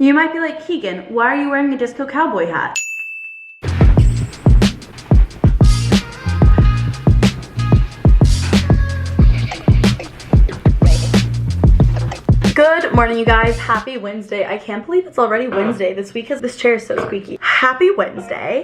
You might be like, Keegan, why are you wearing a disco cowboy hat? Good morning, you guys. Happy Wednesday. I can't believe it's already Wednesday. This chair is so squeaky. Happy Wednesday.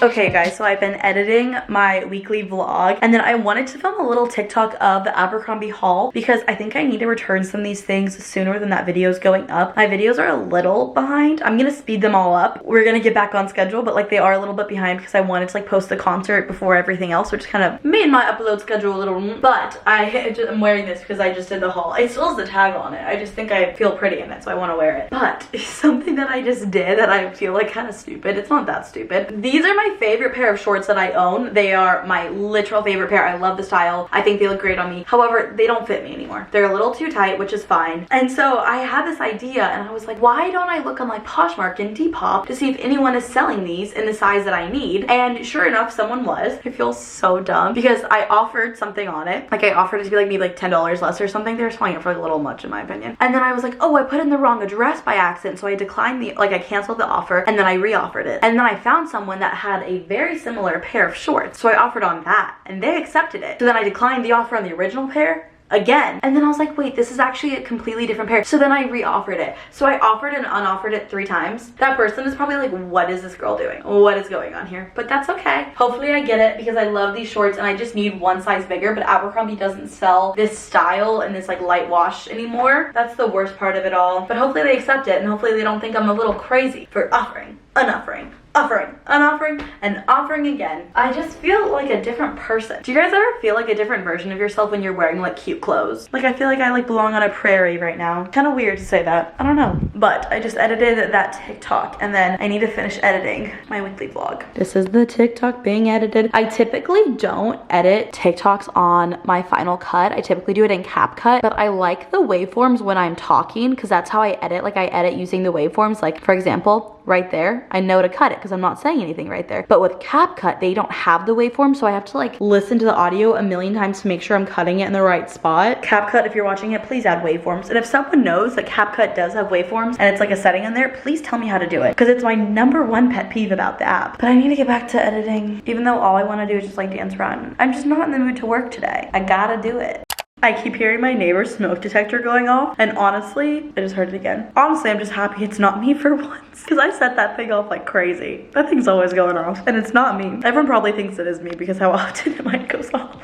Okay guys, so I've been editing my weekly vlog and then I wanted to film a little TikTok of the Abercrombie haul because I think I need to return some of these things sooner than that video is going up. My videos are a little behind. I'm gonna speed them all up. We're gonna get back on schedule, but like they are a little bit behind because I wanted to like post the concert before everything else, which kind of made my upload schedule a little, but I'm wearing this because I just did the haul. It still has the tag on it. I just think I feel pretty in it, so I want to wear it. But something that I just did that I feel like kind of stupid. It's not that stupid. These are my favorite pair of shorts that I own. They are my literal favorite pair. I love the style. I think they look great on me. However, they don't fit me anymore. They're a little too tight, which is fine. And so I had this idea and I was like, why don't I look on like Poshmark and Depop to see if anyone is selling these in the size that I need? And sure enough, someone was. I feel so dumb because I offered something on it. Like I offered it to be like maybe like $10 less or something. They were selling it for like a little much in my opinion. And then I was like, oh, I put in the wrong address by accident. So I declined I canceled the offer and then I re-offered it. And then I found someone that had a very similar pair of shorts. So I offered on that and they accepted it. So then I declined the offer on the original pair again. And then I was like, wait, this is actually a completely different pair. So then I re-offered it. So I offered and unoffered it 3 times. That person is probably like, what is this girl doing? What is going on here? But that's okay. Hopefully I get it because I love these shorts and I just need one size bigger, but Abercrombie doesn't sell this style and this like light wash anymore. That's the worst part of it all. But hopefully they accept it and hopefully they don't think I'm a little crazy for offering, unoffering, offering, unoffering, and offering again. I just feel like a different person. Do you guys ever feel like a different version of yourself when you're wearing like cute clothes? Like I feel like I like belong on a prairie right now. Kind of weird to say that. I don't know. But I just edited that TikTok and then I need to finish editing my weekly vlog. This is the TikTok being edited. I typically don't edit TikToks on my Final Cut. I typically do it in CapCut, but I like the waveforms when I'm talking because that's how I edit. Like I edit using the waveforms. Like for example, right there, I know to cut it because I'm not saying anything right there. But with CapCut, they don't have the waveform, so I have to like listen to the audio a million times to make sure I'm cutting it in the right spot. CapCut, if you're watching it, please add waveforms. And if someone knows that CapCut does have waveforms and it's like a setting in there, please tell me how to do it because it's my #1 pet peeve about the app. But I need to get back to editing, even though all I want to do is just like dance around. I'm just not in the mood to work today. I gotta do it. I keep hearing my neighbor's smoke detector going off and honestly, I just heard it again. Honestly, I'm just happy it's not me for once because I set that thing off like crazy. That thing's always going off and it's not me. Everyone probably thinks it is me because how often it might goes off.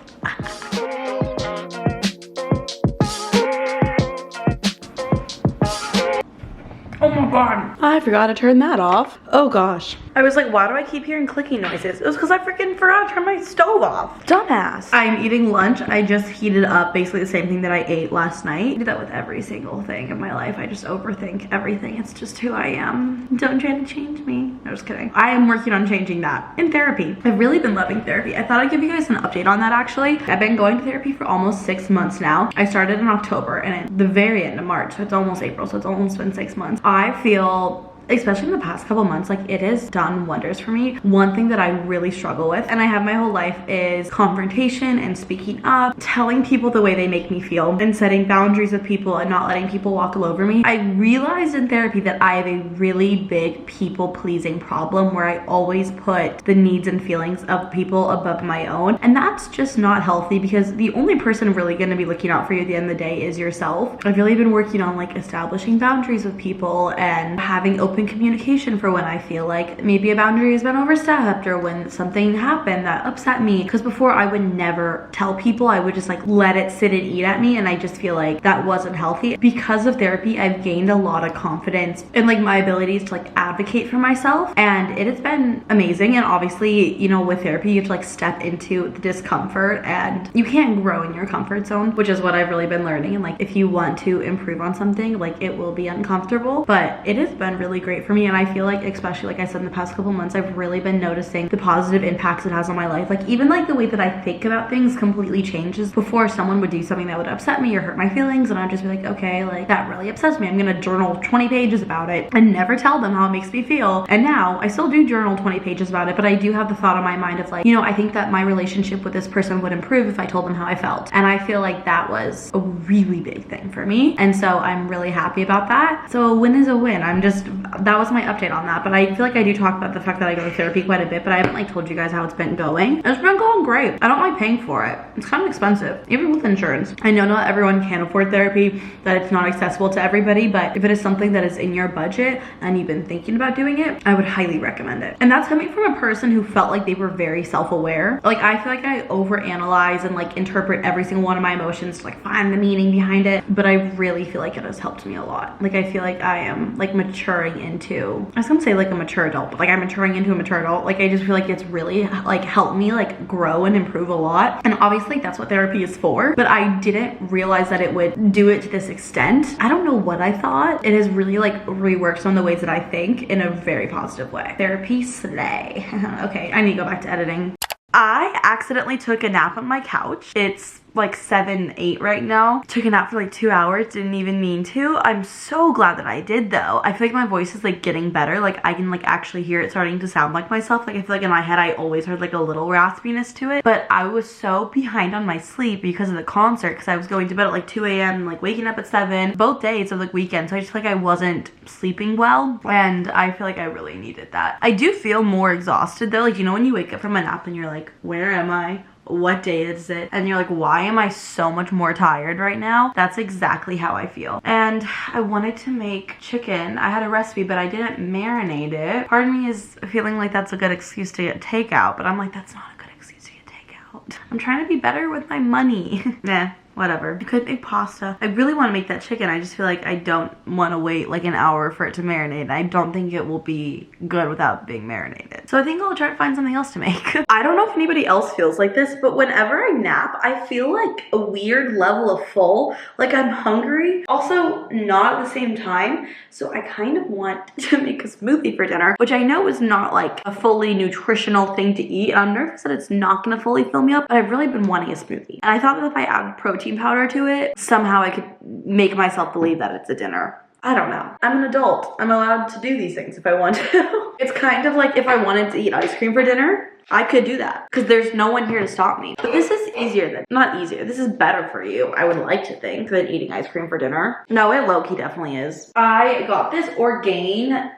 Oh my god. I forgot to turn that off. Oh gosh. I was like, why do I keep hearing clicking noises? It was because I freaking forgot to turn my stove off. Dumbass. I'm eating lunch. I just heated up basically the same thing that I ate last night. I do that with every single thing in my life. I just overthink everything. It's just who I am. Don't try to change me. No, just kidding. I am working on changing that in therapy. I've really been loving therapy. I thought I'd give you guys an update on that actually. I've been going to therapy for almost 6 months now. I started in October and at the very end of March, so it's almost April, so it's almost been 6 months. I feel, especially in the past couple months, like it has done wonders for me. One thing that I really struggle with, and I have my whole life, is confrontation and speaking up, telling people the way they make me feel, and setting boundaries with people and not letting people walk all over me. I realized in therapy that I have a really big people-pleasing problem where I always put the needs and feelings of people above my own, and that's just not healthy because the only person really going to be looking out for you at the end of the day is yourself. I've really been working on like establishing boundaries with people and having open communication for when I feel like maybe a boundary has been overstepped or when something happened that upset me. Because before I would never tell people, I would just like let it sit and eat at me, and I just feel like that wasn't healthy. Because of therapy, I've gained a lot of confidence in like my abilities to like advocate for myself, and it has been amazing. And obviously, you know, with therapy you have to like step into the discomfort and you can't grow in your comfort zone, which is what I've really been learning. And like if you want to improve on something, like it will be uncomfortable, but it has been really great for me. And I feel like, especially like I said, in the past couple months, I've really been noticing the positive impacts it has on my life. Like even like the way that I think about things completely changes. Before, someone would do something that would upset me or hurt my feelings, and I'd just be like, okay, like that really upsets me, I'm gonna journal 20 pages about it and never tell them how it makes me feel. And now I still do journal 20 pages about it, but I do have the thought in my mind of like, you know, I think that my relationship with this person would improve if I told them how I felt. And I feel like that was a really big thing for me, and so I'm really happy about that. So a win is a win. That was my update on that. But I feel like I do talk about the fact that I go to therapy quite a bit, but I haven't like told you guys how it's been going. It's been going great. I don't like paying for it. It's kind of expensive, even with insurance. I know not everyone can afford therapy, that it's not accessible to everybody, but if it is something that is in your budget and you've been thinking about doing it, I would highly recommend it. And that's coming from a person who felt like they were very self-aware. Like I feel like I overanalyze and like interpret every single one of my emotions to like find the meaning behind it, but I really feel like it has helped me a lot. Like I feel like I am like maturing into, I was gonna say like a mature adult, but like I'm maturing into a mature adult. Like I just feel like it's really like helped me like grow and improve a lot. And obviously that's what therapy is for, but I didn't realize that it would do it to this extent. I don't know what I thought. It has really like reworked some of the ways that I think in a very positive way. Therapy slay. Okay, I need to go back to editing. I accidentally took a nap on my couch. It's like 7, 8 right now. Took a nap for like 2 hours, didn't even mean to. I'm so glad that I did though. I feel like my voice is like getting better. Like I can like actually hear it starting to sound like myself. Like I feel like in my head I always heard like a little raspiness to it, but I was so behind on my sleep because of the concert, because I was going to bed at like 2 a.m. and like waking up at 7 both days of like weekend. So I just feel like I wasn't sleeping well, and I feel like I really needed that. I do feel more exhausted though. Like, you know, when you wake up from a nap and you're like, where am I? What day is it? And you're like, why am I so much more tired right now? That's exactly how I feel. And I wanted to make chicken. I had a recipe, but I didn't marinate it. Part of me is feeling like that's a good excuse to get takeout, but I'm like, that's not a good excuse to get takeout. I'm trying to be better with my money. Nah. Whatever. I could make pasta. I really want to make that chicken. I just feel like I don't want to wait like an hour for it to marinate. I don't think it will be good without being marinated. So I think I'll try to find something else to make. I don't know if anybody else feels like this, but whenever I nap, I feel like a weird level of full. Like I'm hungry, also not at the same time. So I kind of want to make a smoothie for dinner, which I know is not like a fully nutritional thing to eat. And I'm nervous that it's not going to fully fill me up, but I've really been wanting a smoothie. And I thought that if I added protein powder to it, somehow I could make myself believe that it's a dinner. I don't know. I'm an adult. I'm allowed to do these things if I want to. It's kind of like if I wanted to eat ice cream for dinner, I could do that because there's no one here to stop me. But this is easier than, not easier, this is better for you, I would like to think, than eating ice cream for dinner. No, it low-key definitely is. I got this organic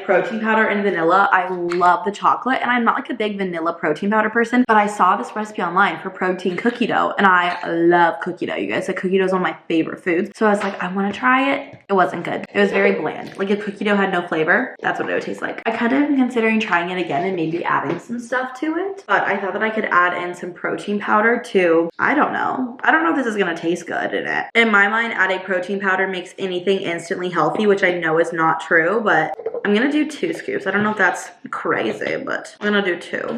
protein powder and vanilla. I love the chocolate, and I'm not like a big vanilla protein powder person, but I saw this recipe online for protein cookie dough, and I love cookie dough, you guys. Like cookie dough is one of my favorite foods. So I was like, I want to try it. It wasn't good. It was very bland. Like if cookie dough had no flavor, that's what it would taste like. I kind of am considering trying it again and maybe adding some stuff to it, but I thought that I could add in some protein powder too. I don't know if this is gonna taste good in it. In my mind, adding protein powder makes anything instantly healthy, which I know is not true, but I'm gonna do 2 scoops. I don't know if that's crazy, but I'm gonna do 2.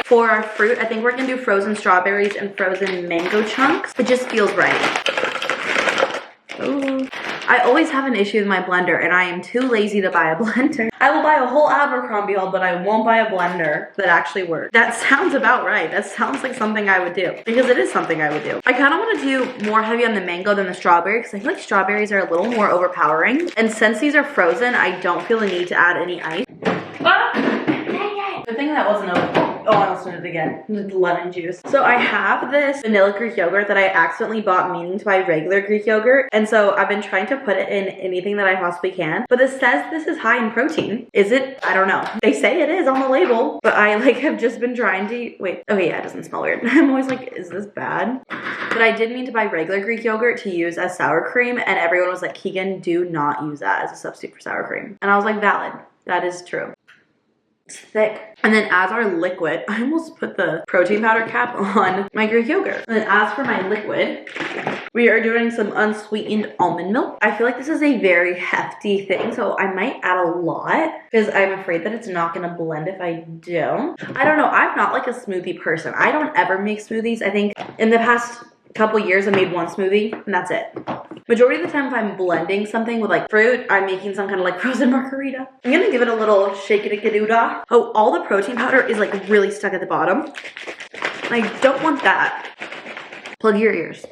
For our fruit, I think we're gonna do frozen strawberries and frozen mango chunks. It just feels right. Ooh. I always have an issue with my blender, and I am too lazy to buy a blender. I will buy a whole Abercrombie haul, but I won't buy a blender that actually works. That sounds about right. That sounds like something I would do, because it is something I would do. I kind of want to do more heavy on the mango than the strawberry, because I feel like strawberries are a little more overpowering. And since these are frozen, I don't feel the need to add any ice. Ah! Dang it! Good thing that wasn't open. Oh, I almost did it again. Lemon juice. So I have this vanilla Greek yogurt that I accidentally bought meaning to buy regular Greek yogurt. And so I've been trying to put it in anything that I possibly can. But it says this is high in protein. Is it? I don't know. They say it is on the label. But I like have just been trying to, wait. Okay, yeah, it doesn't smell weird. I'm always like, is this bad? But I did mean to buy regular Greek yogurt to use as sour cream. And everyone was like, Keegan, do not use that as a substitute for sour cream. And I was like, valid. That is true. It's thick. And then as our liquid, I almost put the protein powder cap on my Greek yogurt. And then as for my liquid, we are doing some unsweetened almond milk. I feel like this is a very hefty thing, so I might add a lot because I'm afraid that it's not gonna blend if I don't. I don't know, I'm not like a smoothie person. I don't ever make smoothies. I think in the past couple years I made one smoothie and that's it. Majority of the time if I'm blending something with like fruit, I'm making some kind of like frozen margarita. I'm gonna give it a little shake-a-dick-a-doo-dah. Oh, all the protein powder is like really stuck at the bottom. I don't want that. Plug your ears.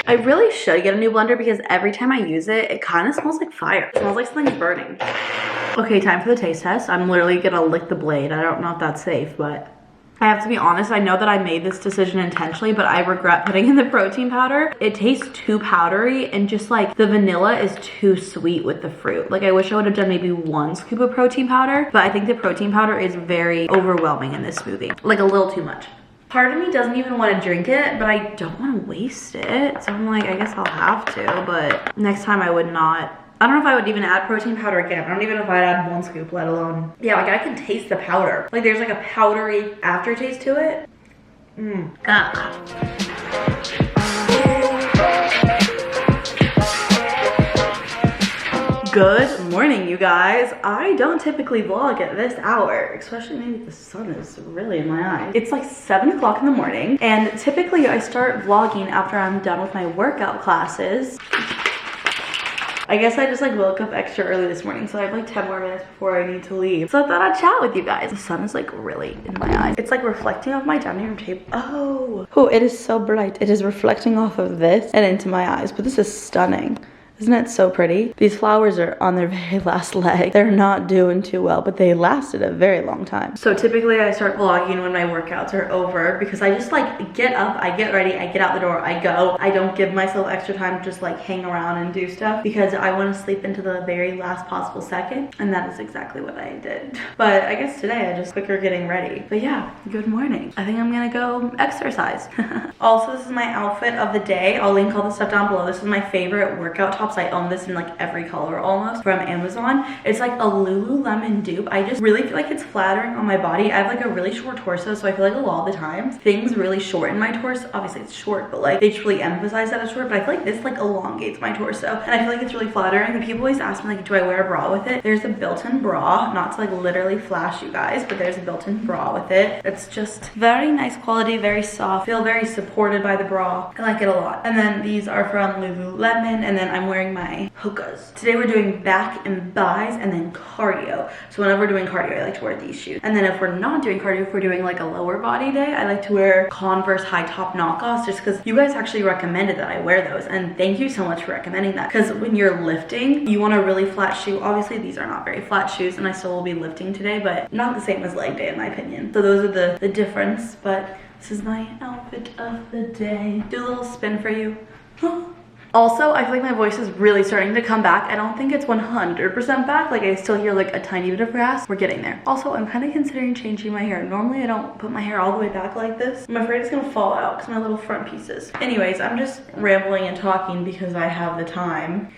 I really should get a new blender because every time I use it, it kind of smells like fire. It smells like something's burning. Okay, time for the taste test. I'm literally gonna lick the blade. I don't know if that's safe, but I have to be honest, I know that I made this decision intentionally, but I regret putting in the protein powder. It tastes too powdery and just like the vanilla is too sweet with the fruit. Like I wish I would have done maybe 1 scoop of protein powder, but I think the protein powder is very overwhelming in this smoothie. Like a little too much. Part of me doesn't even want to drink it, but I don't want to waste it. So I'm like, I guess I'll have to, but next time I would not. I don't know if I would even add protein powder again. I don't even know if I'd add 1 scoop, let alone. Yeah, like I can taste the powder. Like there's like a powdery aftertaste to it. Good morning, you guys. I don't typically vlog at this hour, especially maybe the sun is really in my eyes. It's like 7 o'clock in the morning, and typically I start vlogging after I'm done with my workout classes. I guess I just like woke up extra early this morning, so I have like 10 more minutes before I need to leave. So I thought I'd chat with you guys. The sun is like really in my eyes. It's like reflecting off my dining room table. Oh, it is so bright. It is reflecting off of this and into my eyes, but this is stunning. Isn't it so pretty? These flowers are on their very last leg. They're not doing too well, but they lasted a very long time. So typically I start vlogging when my workouts are over because I just like get up, I get ready, I get out the door, I go. I don't give myself extra time to just like hang around and do stuff because I want to sleep into the very last possible second. And that is exactly what I did. But I guess today I just quicker getting ready. But yeah, good morning. I think I'm gonna go exercise. Also, this is my outfit of the day. I'll link all the stuff down below. This is my favorite workout top. I own this in like every color almost from Amazon. It's like a Lululemon dupe. I just really feel like it's flattering on my body. I have like a really short torso, so I feel like a lot of the times things really shorten my torso. Obviously it's short, but like they just really emphasize that it's short, but I feel like this like elongates my torso and I feel like it's really flattering. The people always ask me like, do I wear a bra with it? There's a built-in bra, not to like literally flash you guys, but there's a built-in bra with it. It's just very nice quality, very soft, feel very supported by the bra. I like it a lot. And then these are from Lululemon, and then I'm wearing my hokas. Today we're doing back and buys and then cardio. So whenever we're doing cardio, I like to wear these shoes. And then if we're not doing cardio, if we're doing like a lower body day, I like to wear Converse high top knockoffs just because you guys actually recommended that I wear those. And thank you so much for recommending that. Because when you're lifting, you want a really flat shoe. Obviously these are not very flat shoes and I still will be lifting today, but not the same as leg day in my opinion. So those are the difference, but this is my outfit of the day. Do a little spin for you. Also, I feel like my voice is really starting to come back. I don't think it's 100% back. Like I still hear like a tiny bit of rasp. We're getting there. Also, I'm kind of considering changing my hair. Normally I don't put my hair all the way back like this. I'm afraid it's gonna fall out because my little front pieces. Anyways, I'm just rambling and talking because I have the time.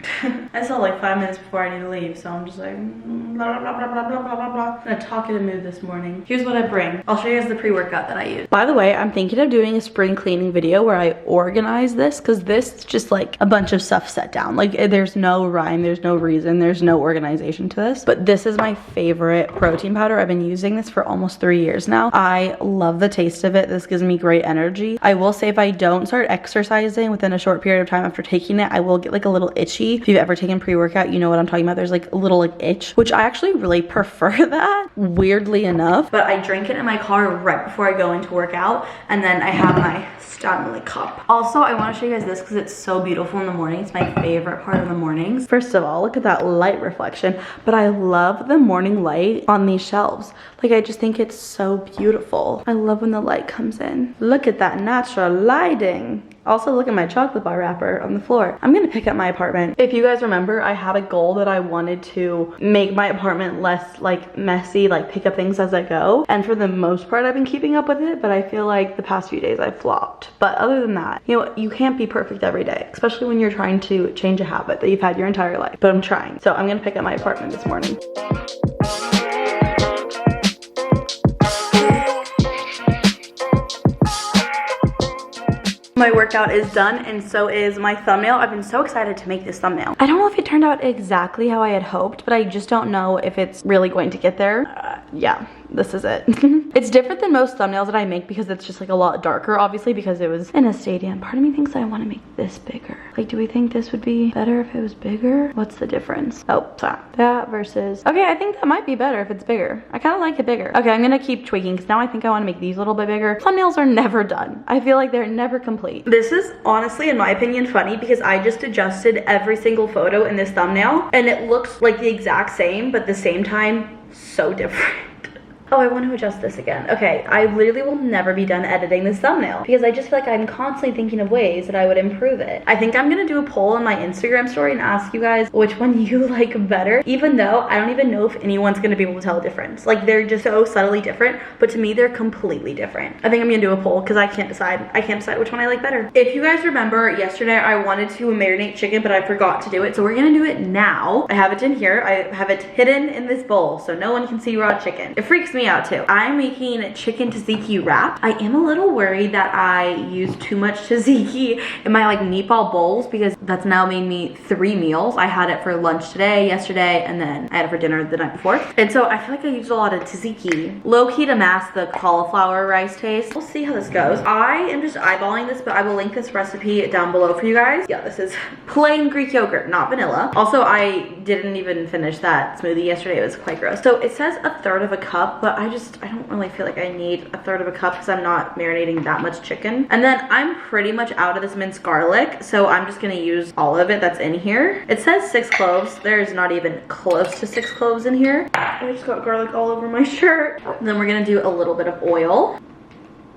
I still have like 5 minutes before I need to leave, so I'm just like blah, blah, blah, blah, blah, blah, blah, blah. I'm in a talkative mood this morning. Here's what I bring. I'll show you guys the pre-workout that I use. By the way, I'm thinking of doing a spring cleaning video where I organize this because this is just like a bunch of stuff set down. Like there's no rhyme, there's no reason, there's no organization to this. But this is my favorite protein powder. I've been using this for almost 3 years now. I love the taste of it. This gives me great energy. I will say if I don't start exercising within a short period of time after taking it, I will get like a little itchy. If you've ever taken pre-workout, you know what I'm talking about. There's like a little like itch, which I actually really prefer that, weirdly enough. But I drink it in my car right before I go into workout, and then I have my Stanley cup. Also, I want to show you guys this because it's so beautiful in the morning. It's my favorite part of the mornings. First of all, look at that light reflection, but I love the morning light on these shelves. Like I just think it's so beautiful. I love when the light comes in. Look at that natural lighting. Also, look at my chocolate bar wrapper on the floor. I'm gonna pick up my apartment. If you guys remember, I had a goal that I wanted to make my apartment less like messy, like pick up things as I go. And for the most part, I've been keeping up with it, but I feel like the past few days I've flopped. But other than that, you know, you can't be perfect every day, especially when you're trying to change a habit that you've had your entire life. But I'm trying. So I'm gonna pick up my apartment this morning. My workout is done and so is my thumbnail. I've been so excited to make this thumbnail. I don't know if it turned out exactly how I had hoped, but I just don't know if it's really going to get there. yeah, this is it. It's different than most thumbnails that I make because it's just like a lot darker, obviously, because it was in a stadium. Part of me thinks I want to make this bigger. Like, do we think this would be better if it was bigger? What's the difference? Oh, sorry. That versus, okay, I think that might be better if it's bigger. I kind of like it bigger. Okay, I'm gonna keep tweaking because now I think I want to make these a little bit bigger. Thumbnails are never done. I feel like they're never complete. This is honestly, in my opinion, funny because I just adjusted every single photo in this thumbnail and it looks like the exact same, but at the same time, so different. Oh, I want to adjust this again. Okay, I literally will never be done editing this thumbnail because I just feel like I'm constantly thinking of ways that I would improve it. I think I'm gonna do a poll on my Instagram story and ask you guys which one you like better, even though I don't even know if anyone's gonna be able to tell a difference. Like, they're just so subtly different, but to me, they're completely different. I think I'm gonna do a poll because I can't decide. I can't decide which one I like better. If you guys remember, yesterday I wanted to marinate chicken, but I forgot to do it, so we're gonna do it now. I have it in here. I have it hidden in this bowl, so no one can see raw chicken. It freaks me out too. I'm making chicken tzatziki wrap. I am a little worried that I used too much tzatziki in my like meatball bowls because that's now made me 3 meals. I had it for lunch today, yesterday, and then I had it for dinner the night before. And so I feel like I used a lot of tzatziki. Low key to mask the cauliflower rice taste. We'll see how this goes. I am just eyeballing this, but I will link this recipe down below for you guys. Yeah, this is plain Greek yogurt, not vanilla. Also, I didn't even finish that smoothie yesterday. It was quite gross. So it says 1/3 of a cup, but I don't really feel like I need 1/3 of a cup because I'm not marinating that much chicken. And then I'm pretty much out of this minced garlic, so I'm just gonna use all of it that's in here. It says 6 cloves. There's not even close to 6 cloves in here. I just got garlic all over my shirt. And then we're gonna do a little bit of oil.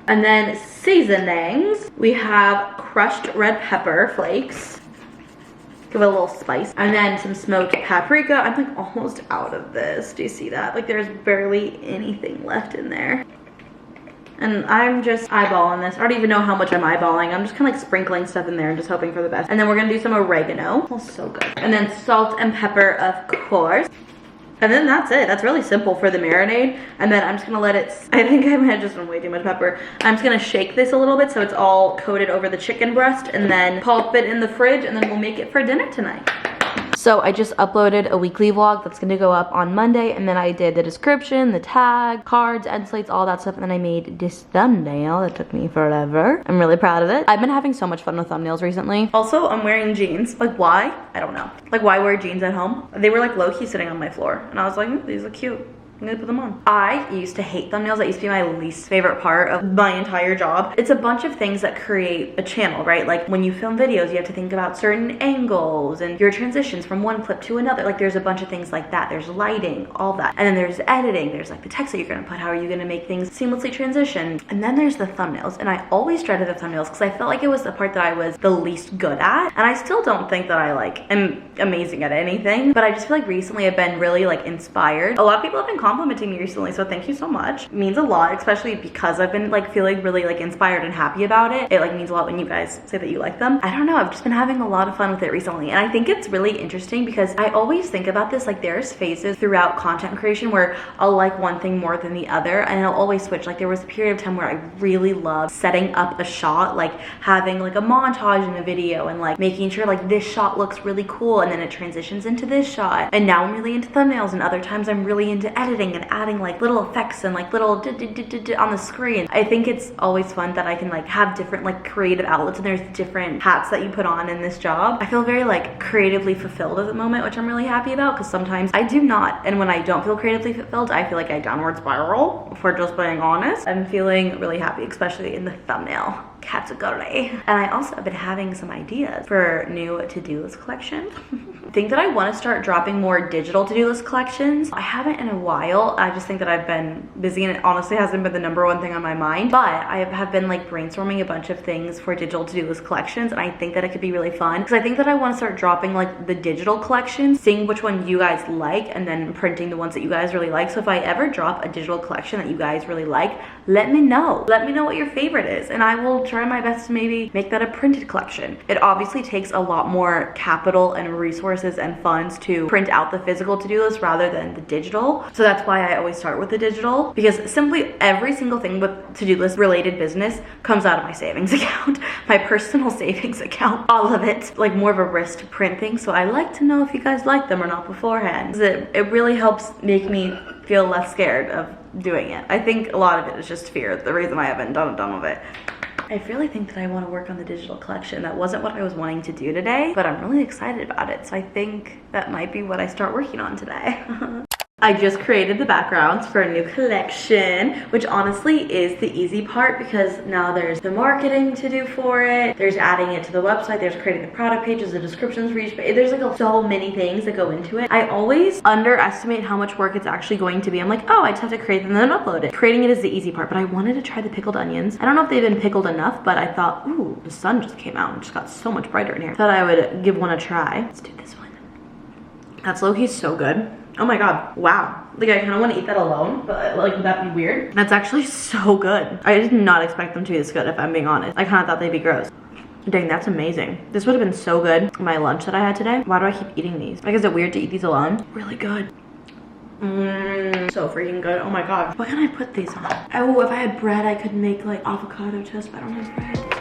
And then seasonings. We have crushed red pepper flakes. Give it a little spice. And then some smoked paprika. I'm like almost out of this. Do you see that? Like, there's barely anything left in there. And I'm just eyeballing this. I don't even know how much I'm eyeballing. I'm just kind of like sprinkling stuff in there and just hoping for the best. And then we're gonna do some oregano. Smells so good. And then salt and pepper, of course. And then that's it. That's really simple for the marinade. And then I'm just gonna let it, I think I might have just done way too much pepper. I'm just gonna shake this a little bit so it's all coated over the chicken breast and then pulp it in the fridge and then we'll make it for dinner tonight. So I just uploaded a weekly vlog that's gonna go up on Monday, and then I did the description, the tag, cards, end slates, all that stuff, and then I made this thumbnail that took me forever. I'm really proud of it. I've been having so much fun with thumbnails recently. Also, I'm wearing jeans. Like, why? I don't know. Like, why wear jeans at home? They were like low-key sitting on my floor, and I was like, these look cute. I'm gonna put them on. I used to hate thumbnails. That used to be my least favorite part of my entire job. It's a bunch of things that create a channel, right? Like, when you film videos, you have to think about certain angles and your transitions from one clip to another. Like, there's a bunch of things like that. There's lighting, all that. And then there's editing. There's like the text that you're gonna put. How are you gonna make things seamlessly transition? And then there's the thumbnails. And I always dreaded the thumbnails because I felt like it was the part that I was the least good at. And I still don't think that I like am amazing at anything. But I just feel like recently I've been really like inspired. A lot of people have been complimenting me recently, so thank you so much. It means a lot, especially because I've been like feeling really like inspired and happy about it. It like means a lot when you guys say that you like them. I don't know, I've just been having a lot of fun with it recently, and I think it's really interesting because I always think about this, like there's phases throughout content creation where I'll like one thing more than the other, and it'll always switch. Like, there was a period of time where I really loved setting up a shot, like having like a montage in a video and like making sure like this shot looks really cool and then it transitions into this shot. And now I'm really into thumbnails, and other times I'm really into editing and adding like little effects and like little on the screen. I think it's always fun that I can like have different like creative outlets, and there's different hats that you put on in this job. I feel very like creatively fulfilled at the moment, which I'm really happy about, because sometimes I do not. And when I don't feel creatively fulfilled, I feel like I downward spiral, if we're just being honest. I'm feeling really happy, especially in the thumbnail category. And I also have been having some ideas for new to-do list collections. I think that I want to start dropping more digital to-do list collections. I haven't in a while. I just think that I've been busy, and it honestly hasn't been the #1 thing on my mind. But I have been like brainstorming a bunch of things for digital to-do list collections, and I think that it could be really fun, because I think that I want to start dropping like the digital collections, seeing which one you guys like, and then printing the ones that you guys really like. So if I ever drop a digital collection that you guys really like, let me know. Let me know what your favorite is, and I will try my best to maybe make that a printed collection. It obviously takes a lot more capital and resources and funds to print out the physical to-do list rather than the digital. So that's why I always start with the digital, because simply every single thing with to-do list related business comes out of my savings account, my personal savings account, all of it. Like more of a risk to print thing. So I like to know if you guys like them or not beforehand. It really helps make me feel less scared of doing it. I think a lot of it is just fear, the reason I haven't done with it. I really think that I want to work on the digital collection. That wasn't what I was wanting to do today, but I'm really excited about it. So I think that might be what I start working on today. I just created the backgrounds for a new collection, which honestly is the easy part because now there's the marketing to do for it. There's adding it to the website. There's creating the product pages, the descriptions for each page. There's like so many things that go into it. I always underestimate how much work it's actually going to be. I'm like, oh, I just have to create them and then upload it. Creating it is the easy part, but I wanted to try the pickled onions. I don't know if they've been pickled enough, but I thought, ooh, the sun just came out and just got so much brighter in here. Thought I would give one a try. Let's do this one. That's low-key so good. Oh my god, wow. Like I kind of want to eat that alone, but like would that be weird? That's actually so good. I did not expect them to be this good if I'm being honest. I kind of thought they'd be gross. Dang, that's amazing. This would have been so good. My lunch that I had today. Why do I keep eating these? Like, is it weird to eat these alone? Really good. So freaking good. Oh my god. What can I put these on? Oh, if I had bread, I could make like avocado toast, but I don't have bread.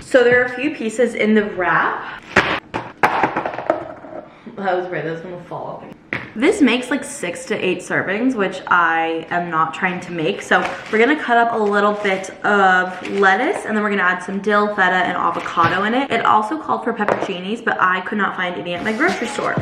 So there are a few pieces in the wrap. That was weird, that was gonna fall off. This makes like 6 to 8 servings, which I am not trying to make. So we're gonna cut up a little bit of lettuce and then we're gonna add some dill, feta, and avocado in it. It also called for pepperoncinis, but I could not find any at my grocery store.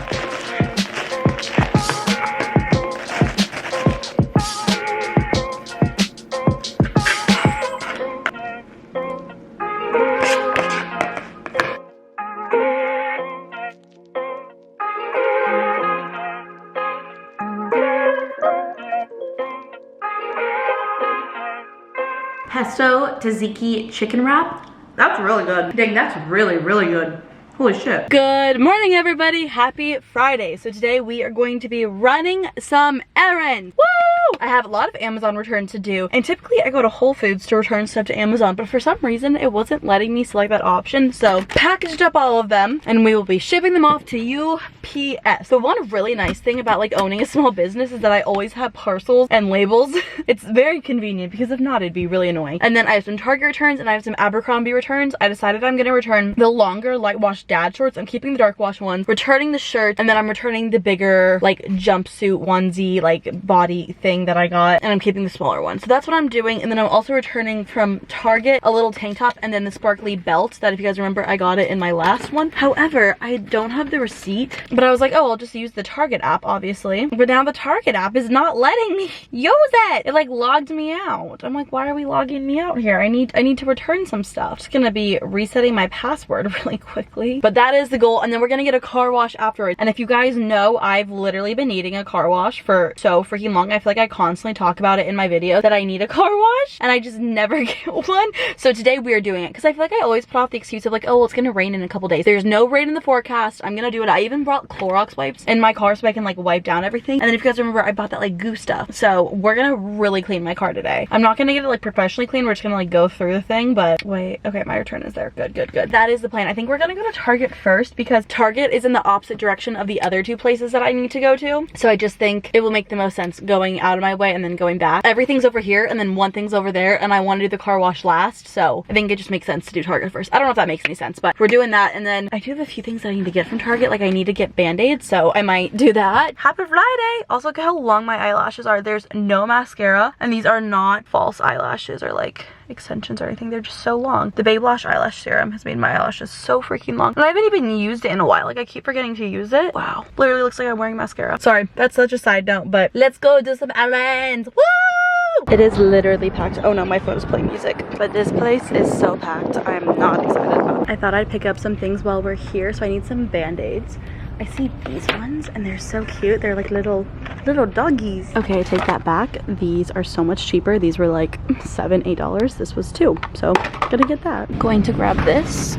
Pesto tzatziki chicken wrap. That's really good. Dang, that's really, really good. Holy shit. Good morning, everybody. Happy Friday. So today we are going to be running some errands. Woo! I have a lot of Amazon returns to do, and typically I go to Whole Foods to return stuff to Amazon, but for some reason it wasn't letting me select that option. So packaged up all of them and we will be shipping them off to UPS. So one really nice thing about like owning a small business is that I always have parcels and labels. It's very convenient because if not, it'd be really annoying. And then I have some Target returns and I have some Abercrombie returns. I decided I'm gonna return the longer light wash dad shorts. I'm keeping the dark wash ones, returning the shirt, and then I'm returning the bigger like jumpsuit onesie like body thing that I got, and I'm keeping the smaller one. So that's what I'm doing. And then I'm also returning from Target a little tank top and then the sparkly belt that, if you guys remember, I got it in my last one. However, I don't have the receipt, but I was like, oh, I'll just use the Target app, obviously. But now the Target app is not letting me use it. It like logged me out. I'm like, why are we logging me out here? I need to return some stuff. Just gonna be resetting my password really quickly, but that is the goal. And then we're gonna get a car wash afterwards. And if you guys know, I've literally been needing a car wash for so freaking long. I feel like I constantly talk about it in my videos that I need a car wash and I just never get one. So today we are doing it because I feel like I always put off the excuse of like, oh, well, it's gonna rain in a couple days. There's no rain in the forecast. I'm gonna do it. I even brought Clorox wipes in my car so I can like wipe down everything. And then if you guys remember, I bought that like goo stuff. So we're gonna really clean my car today. I'm not gonna get it like professionally clean. We're just gonna like go through the thing, but wait, okay, my return is there. Good, good, good. That is the plan. I think we're gonna go to Target first because Target is in the opposite direction of the other 2 places that I need to go to. So I just think it will make the most sense going out of my way and then going back. Everything's over here and then one thing's over there, and I want to do the car wash last, so I think it just makes sense to do Target first. I don't know if that makes any sense, but we're doing that. And then I do have a few things that I need to get from Target. Like I need to get band-aids, so I might do that. Happy Friday! Also, look how long my eyelashes are. There's no mascara, and these are not false eyelashes or like extensions or anything. They're just so long. The Babe Lash eyelash serum has made my eyelashes so freaking long, and I haven't even used it in a while. Like I keep forgetting to use it. Wow, literally looks like I'm wearing mascara. Sorry, that's such a side note, but let's go do some errands. Woo! It is literally packed. Oh no, my phone is playing music. But this place is so packed. I'm not excited about it. I thought I'd pick up some things while we're here, so I need some band-aids. I see these ones and they're so cute. They're like little doggies. Okay, I take that back. These are so much cheaper. These were like $7, $8. This was $2. So gonna get that. Going to grab this.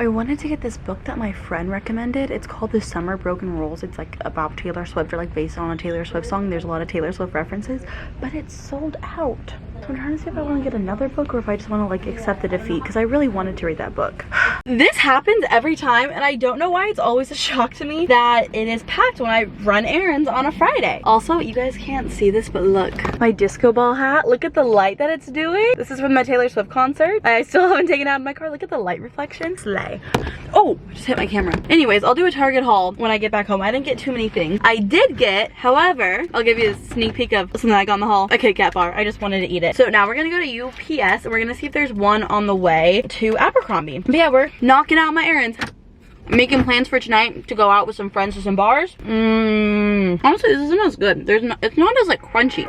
I wanted to get this book that my friend recommended. It's called The Summer Broken Rules. It's like about Taylor Swift, or like based on a Taylor Swift song. There's a lot of Taylor Swift references, but it's sold out. So I'm trying to see if I want to get another book or if I just want to like accept the defeat, because I really wanted to read that book. This happens every time, and I don't know why. It's always a shock to me that it is packed when I run errands on a Friday. Also, you guys can't see this, but look, my disco ball hat. Look at the light that it's doing. This is from my Taylor Swift concert. I still haven't taken it out of my car. Look at the light reflection. Slay. Oh, I just hit my camera. Anyways, I'll do a Target haul when I get back home. I didn't get too many things. I did get, however, I'll give you a sneak peek of something I got in the haul. A Kit Kat bar. I just wanted to eat it. So now we're gonna go to UPS and we're gonna see if there's one on the way to Abercrombie. But yeah, we're knocking out my errands. I'm making plans for tonight to go out with some friends to some bars. Honestly, this isn't as good. It's not as like crunchy.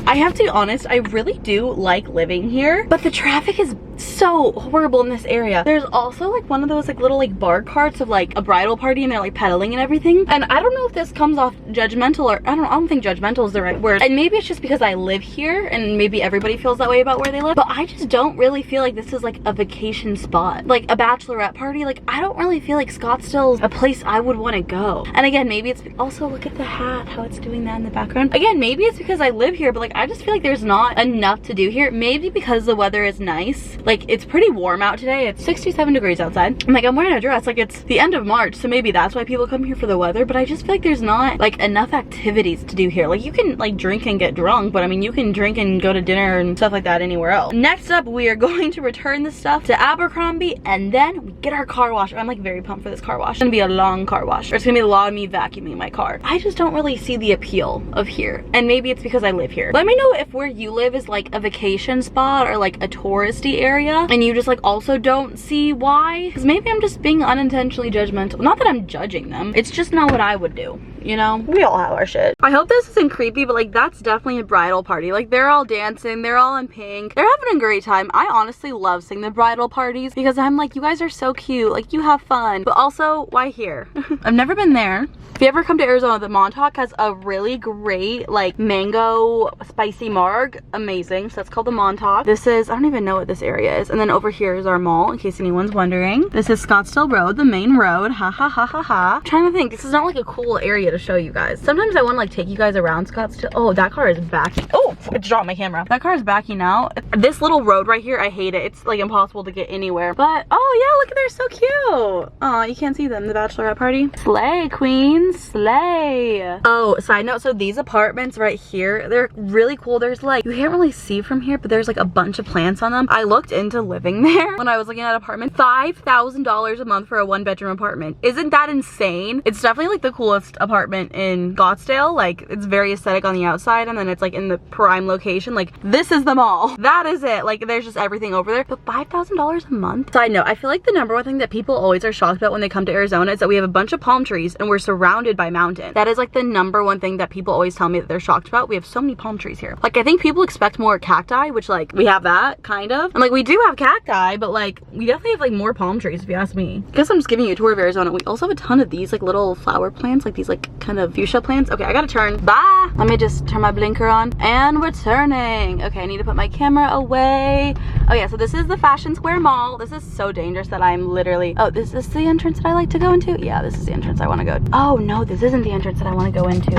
I have to be honest, I really do like living here, but the traffic is so horrible in this area. There's also like one of those like little like bar carts of like a bridal party, and they're like pedaling and everything. And I don't know if this comes off judgmental, or I don't think judgmental is the right word. And maybe it's just because I live here and maybe everybody feels that way about where they live, but I just don't really feel like this is like a vacation spot. Like a bachelorette party, like I don't really feel like Scottsdale is a place I would want to go. And again, maybe it's also, look at the hat, how it's doing that in the background. Again, maybe it's because I live here, but like I just feel like there's not enough to do here. Maybe because the weather is nice. Like it's pretty warm out today. It's 67 degrees outside. I'm wearing a dress. Like it's the end of March, so maybe that's why people come here for the weather. But I just feel like there's not like enough activities to do here. Like you can like drink and get drunk, but I mean you can drink and go to dinner and stuff like that anywhere else. Next up, we are going to return this stuff to Abercrombie, and then we get our car wash. I'm like very pumped for this car wash. It's gonna be a long car wash. There's gonna be a lot of me vacuuming my car. I just don't really see the appeal of here, and maybe it's because I live here. Let me know if where you live is like a vacation spot or like a touristy area, and you just like also don't see why, because maybe I'm just being unintentionally judgmental. Not that I'm judging them, it's just not what I would do, you know? We all have our shit. I hope this isn't creepy, but like that's definitely a bridal party. Like they're all dancing, they're all in pink, they're having a great time. I honestly love seeing the bridal parties because I'm like, you guys are so cute, like you have fun, but also why here? I've never been there. If you ever come to Arizona, the Montauk has a really great like mango spicy marg. Amazing. So that's called the Montauk. This is, I don't even know what this area is. And then over here is our mall, in case anyone's wondering. This is Scottsdale Road, the main road. Ha ha ha ha ha. I'm trying to think, this is not like a cool area to show you guys. Sometimes I want to like take you guys around Scottsdale. Oh, that car is backing. Oh, it dropped my camera. That car is backing out. This little road right here, I hate it. It's like impossible to get anywhere. But oh yeah, look at, they're so cute. Oh, you can't see them. The bachelorette party. Slay, queen. Slay. Oh, side note, so these apartments right here, they're really cool. There's like, you can't really see from here, but there's like a bunch of plants on them. I looked into living there when I was looking at apartments. $5,000 a month for a 1-bedroom apartment. Isn't that insane? It's definitely like the coolest apartment in Scottsdale. Like it's very aesthetic on the outside, and then it's like in the prime location. Like this is the mall. That is it. Like there's just everything over there. But $5,000 a month? Side note, I feel like the number one thing that people always are shocked about when they come to Arizona is that we have a bunch of palm trees and we're surrounded by mountains. That is like the number one thing that people always tell me that they're shocked about. We have so many palm trees here. Like I think people expect more cacti, which like we have that kind of. And like we do have cacti, but like we definitely have like more palm trees if you ask me. I guess I'm just giving you a tour of Arizona. We also have a ton of these like little flower plants, like these like kind of fuchsia plants. Okay, I gotta turn. Bye. Let me just turn my blinker on, and we're turning. Okay, I need to put my camera away. Oh yeah, so this is the Fashion Square Mall. This is so dangerous that I'm literally, oh, this is the entrance that I like to go into? Yeah, this is the entrance I want to go. Oh no, this isn't the entrance that I want to go into.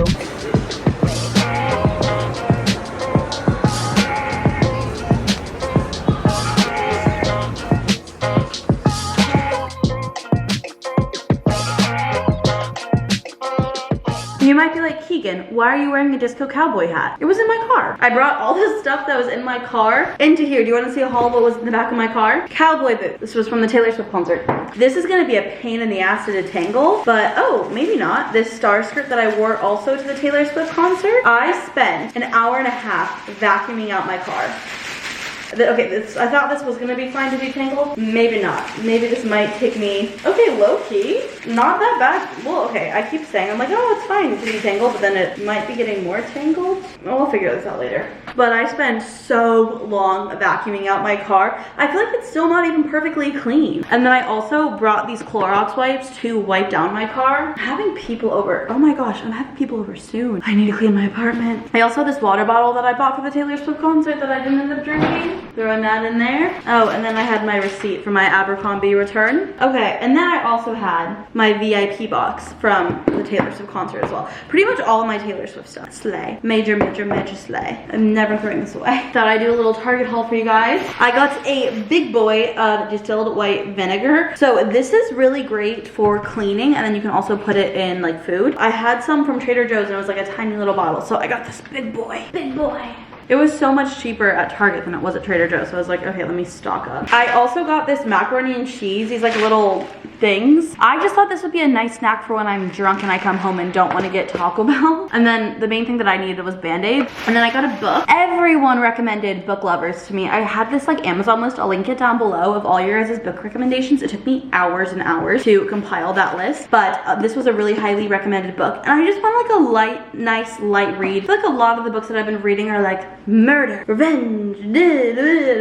You might be like, Keegan, why are you wearing a disco cowboy hat? It was in my car. I brought all this stuff that was in my car into here. Do you want to see a haul of what was in the back of my car? Cowboy boot. This was from the Taylor Swift concert. This is gonna be a pain in the ass to detangle, but oh, maybe not. This star skirt that I wore also to the Taylor Swift concert, I spent an hour and a half vacuuming out my car. Okay, I thought this was gonna be fine to detangle. Maybe not. Maybe this might take me, okay, low key, not that bad. Well, okay, I keep saying, I'm like, oh, it's fine to detangle, but then it might be getting more tangled. Oh, we'll figure this out later. but I spend so long vacuuming out my car. I feel like it's still not even perfectly clean. And then I also brought these Clorox wipes to wipe down my car. I'm having people over. Oh my gosh, I'm having people over soon. I need to clean my apartment. I also have this water bottle that I bought for the Taylor Swift concert that I didn't end up drinking. Throwing that in there. Oh, and then I had my receipt for my Abercrombie return. Okay, and then I also had my VIP box from the Taylor Swift concert as well. Pretty much all of my Taylor Swift stuff. Slay. Major, major, major slay. I'm never throwing this away. Thought I'd do a little Target haul for you guys. I got a big boy of distilled white vinegar. So this is really great for cleaning, and then you can also put it in like food. I had some from Trader Joe's and it was like a tiny little bottle. So I got this big boy. Big boy. It was so much cheaper at Target than it was at Trader Joe's. So I was like, okay, let me stock up. I also got this macaroni and cheese, these like little things. I just thought this would be a nice snack for when I'm drunk and I come home and don't want to get Taco Bell. And then the main thing that I needed was Band-Aids. And then I got a book. Everyone recommended Book Lovers to me. I had this like Amazon list. I'll link it down below of all your guys' book recommendations. It took me hours and hours to compile that list. But this was a really highly recommended book. And I just want like a light, nice, light read. I feel like a lot of the books that I've been reading are like murder, revenge,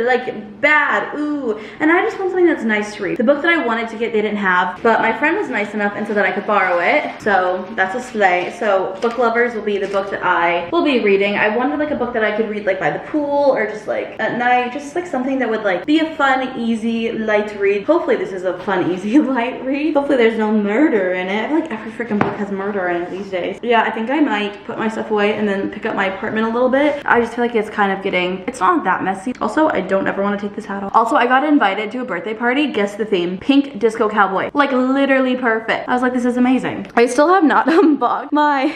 like bad, ooh. And I just want something that's nice to read. The book that I wanted to get, they didn't have, but my friend was nice enough and said that I could borrow it. So that's a slay. So Book Lovers will be the book that I will be reading. I wanted like a book that I could read like by the pool or just like at night, just like something that would like be a fun, easy, light read. Hopefully this is a fun, easy, light read. Hopefully there's no murder in it. I feel like every freaking book has murder in it these days. Yeah, I think I might put my stuff away and then pick up my apartment a little bit. I just feel like it's kind of getting, it's not that messy. Also, I don't ever want to take this hat off. Also, I got invited to a birthday party. Guess the theme. Pink disco cowboy. Like literally perfect. I was like, this is amazing. I still have not unboxed my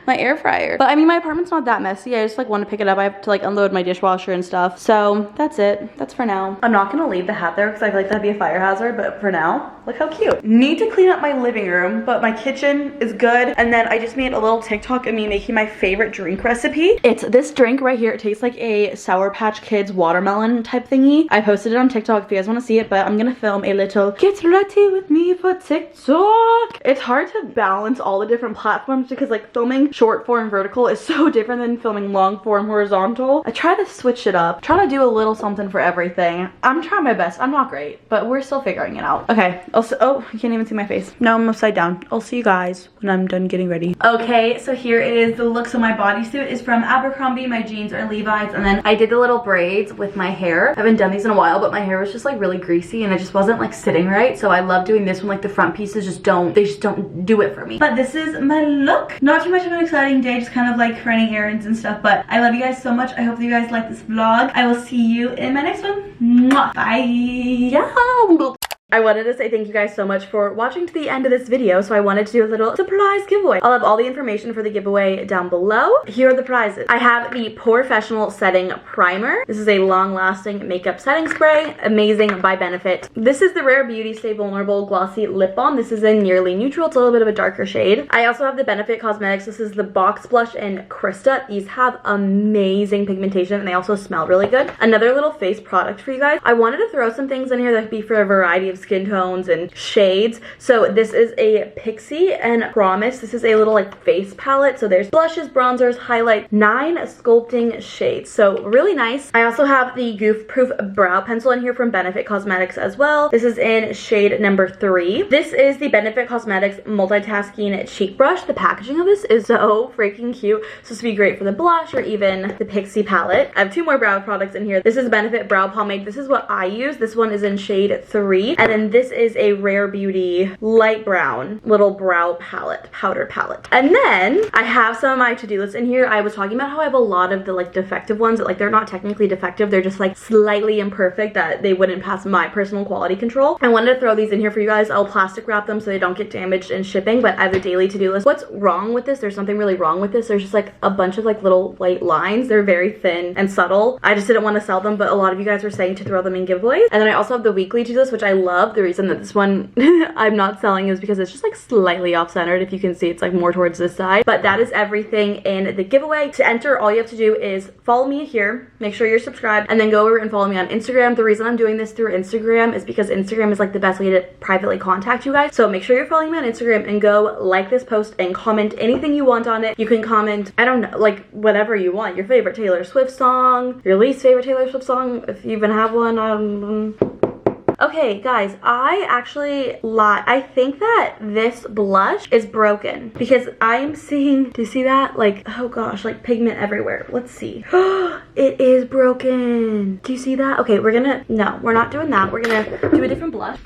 my air fryer. But I mean, my apartment's not that messy. I just like want to pick it up. I have to like unload my dishwasher and stuff. So that's it. That's for now. I'm not gonna leave the hat there because I feel like that'd be a fire hazard. But for now, look how cute. Need to clean up my living room, but my kitchen is good. And then I just made a little TikTok of me making my favorite drink recipe. It's this drink right here. It tastes like a Sour Patch Kids watermelon type thingy. I posted it on TikTok if you guys want to see it, but I'm gonna film a little get ready with me for TikTok. It's hard to balance all the different platforms because like filming short form vertical is so different than filming long form horizontal. I try to switch it up, try to do a little something for everything. I'm trying my best. I'm not great, but we're still figuring it out. Okay, also, oh, you can't even see my face. Now I'm upside down. I'll see you guys when I'm done getting ready. Okay, so here is the look. So my bodysuit is from Abercrombie, my jeans are Levi's, and then I did the little braids with my hair. I haven't done these in a while, but my hair was just like really greasy and it just wasn't like sitting right. So I love doing this one. Like the front pieces just don't do it for me. But this is my look. Not too much of an exciting day, just kind of like running errands and stuff. But I love you guys so much. I hope you guys like this vlog. I will see you in my next one. Mwah. Bye. Yeah. I wanted to say thank you guys so much for watching to the end of this video. So I wanted to do a little surprise giveaway. I'll have all the information for the giveaway down below. Here are the prizes. I have the Professional Setting Primer. This is a long-lasting makeup setting spray. Amazing by Benefit. This is the Rare Beauty Stay Vulnerable Glossy Lip Balm. This is in Nearly Neutral. It's a little bit of a darker shade. I also have the Benefit Cosmetics. This is the Box Blush in Krista. These have amazing pigmentation and they also smell really good. Another little face product for you guys. I wanted to throw some things in here that could be for a variety of skin tones and shades. So this is a Pixie and Promise. This is a little like face palette. So there's blushes, bronzers, highlight, 9 sculpting shades. So really nice. I also have the Goof Proof brow pencil in here from Benefit Cosmetics as well. This is in shade number 3. This is the Benefit Cosmetics multitasking cheek brush. The packaging of this is so freaking cute. So this would be great for the blush or even the Pixie palette. I have 2 more brow products in here. This is Benefit Brow Pomade. This is what I use. This one is in shade 3. And then this is a Rare Beauty light brown little brow palette, powder palette. And then I have some of my to-do lists in here. I was talking about how I have a lot of the like defective ones that like they're not technically defective. They're just like slightly imperfect that they wouldn't pass my personal quality control. I wanted to throw these in here for you guys. I'll plastic wrap them so they don't get damaged in shipping, but I have a daily to-do list. What's wrong with this? There's something really wrong with this. There's just like a bunch of like little white lines. They're very thin and subtle. I just didn't want to sell them, but a lot of you guys were saying to throw them in giveaways. And then I also have the weekly to-do list, which I love. love. The reason that this one I'm not selling is because it's just like slightly off-centered. If you can see, it's like more towards this side. But that is everything in the giveaway. To enter, all you have to do is follow me here, make sure you're subscribed, and then go over and follow me on Instagram. The reason I'm doing this through Instagram is because Instagram is like the best way to privately contact you guys. So make sure you're following me on Instagram and go like this post and comment anything you want on it. You can comment, I don't know, like whatever you want. Your favorite Taylor Swift song, your least favorite Taylor Swift song, if you even have one. Okay, guys, I actually lied. I think that this blush is broken because I am seeing, do you see that? Like, oh gosh, like pigment everywhere. Let's see. It is broken. Do you see that? Okay, no, we're not doing that. We're gonna do a different blush.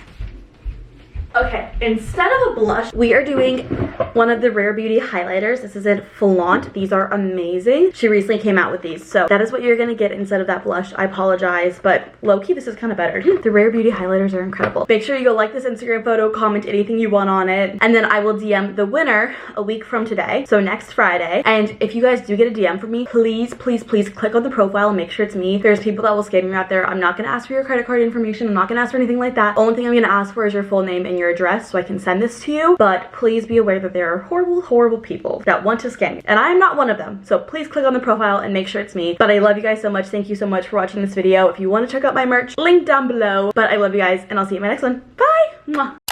Okay, instead of a blush, we are doing one of the Rare Beauty highlighters. This is in Flaunt. These are amazing. She recently came out with these, so that is what you're gonna get instead of that blush. I apologize, but low-key, this is kind of better. The Rare Beauty highlighters are incredible. Make sure you go like this Instagram photo, comment anything you want on it, and then I will DM the winner a week from today, so next Friday. And if you guys do get a DM from me, please, please, please click on the profile and make sure it's me. There's people that will scam you out there. I'm not gonna ask for your credit card information. I'm not gonna ask for anything like that. Only thing I'm gonna ask for is your full name and your address so I can send this to you. But please be aware that there are horrible, horrible people that want to scam you, and I am not one of them. So please click on the profile and make sure it's me. But I love you guys so much. Thank you so much for watching this video. If you want to check out my merch, link down below. But I love you guys, and I'll see you in my next one. Bye. Mwah.